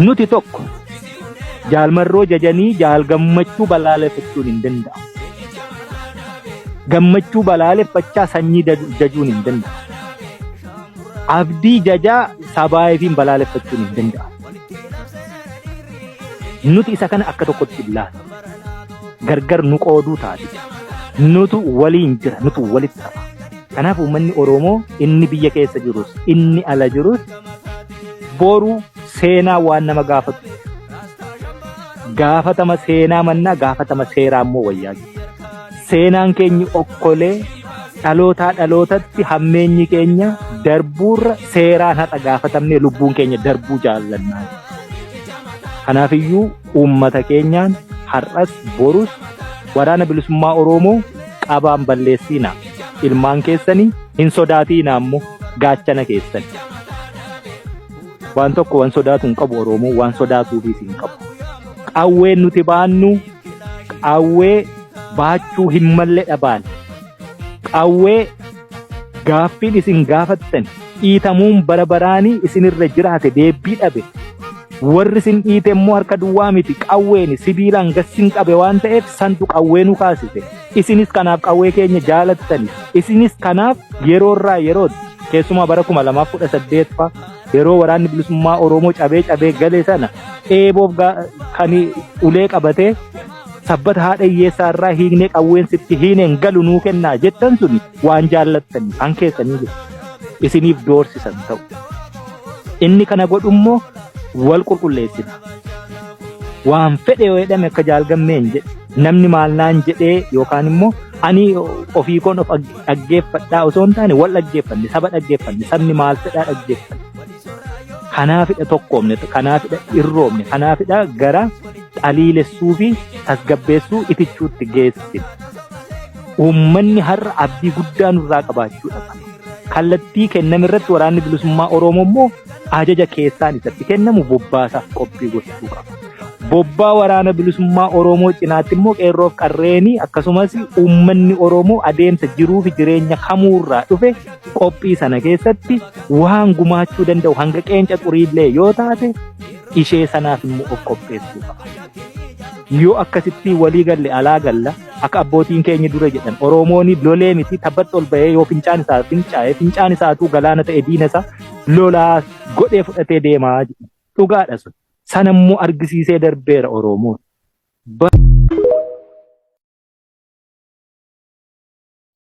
nuti tokko jaalmarroo jajanii jaal gammachuu balaaleffachuun hin danda'amu. Gammachuu balaaleffachaa sanyii jajuun hin danda'amu. Abdii jajaa sabaayifiin balaaleffachuun hin danda'amu. Nuti isa kana akka tokkotti ilaalla. Gargar nu qooduu taate. Nutu waliin jira, nutu walitti ta'a. Kanaaf uummanni Oromoo inni biyya keessa jirus, inni ala jirus boru seenaa waan nama gaafatu. Gaafatama seenaa mannaa gaafatama seeraa immoo wayyaa jiru. Seenaan keenya okkolee dhalootaa dhalootatti hammeenyi keenya darbuurra seeraan haqa gaafatamnee lubbuun keenya darbuu jaallannaa. Kanaafiyyuu uummata keenyaan har'as borus waraana bilisummaa Oromoo qabaan balleessiina. Ilmaan keessanii hin sodaatiina ammoo gaachana keessani. Waan tokko waan sodaatu hin qabu Oromoo waan sodaatuufis hin qabu. Qawween nuti baannu qawwee baachuu hin malle dhabaan. Qawwee gaaffiin isin gaafattan dhiitamuun bara baraanii isinirra jiraate deebii dhabe. Warri isin dhiite immoo harka duwwaa miti qawween sibiilaan gassin qabe waan ta'eef santu qawwee nu kaasise. Isinis kanaaf qawwee keenya jaalattani. Isinis kanaaf yeroorraa yerootti keessumaa bara 2018 fa yeroo waraanni bilisummaa Oromoo cabee galee sana eeboof kan ulee qabatee sabbata haadha hiyyeessaa irraa hiiknee qawween sitti hiineen galu nuu kennaa jettan suni waan jaallattani kan keessanii jiru. Isiniif doorsisan ta'u. Inni kana godhummoo wal qulqulleessina. Waan fedhe yoo jedhame akka jaalgammeen jedhe namni maal naan jedhee yookaan immoo ani ofii koon of dhaggeeffadhaa osoo hin taane wal dhaggeeffanne saba dhaggeeffanne sabni maal fedhaa dhaggeeffanne. Kanaafidha tokkoomne kanaafidha irroomne kanaafidha gara dhaliilessuu fi tasgabbeessuu itichuutti geessine. Uummanni har'a abdii guddaa nurraa qabaachuudha. Kallattii kenname irratti waraanni bilisummaa Oromoo immoo ajaja keessaan isatti kennamu bobbaasaaf qophii gochuu qaba. Bobbaa waraana bilisummaa Oromoo cinaatti immoo qeerroof qarreenii akkasumas uummanni Oromoo adeemsa jiruu fi jireenya kamuurraa dhufe qophii sana keessatti waan gumaachuu danda'u hanga qeenca xuriillee yoo taate ishee sanaaf immoo of qopheessuu qaba. Yoo akkasitti walii galle alaa galla akka abbootiin keenya dura jedhan Oromoon lolee miti tabbatti ol bahee yoo fincaan isaa fincaa'e fincaan isaatuu galaana ta'e diina isaa lolaa godhee fudhatee deemaa dhugaadha sun. Sanammoo argisiisee darbeera Oromoon.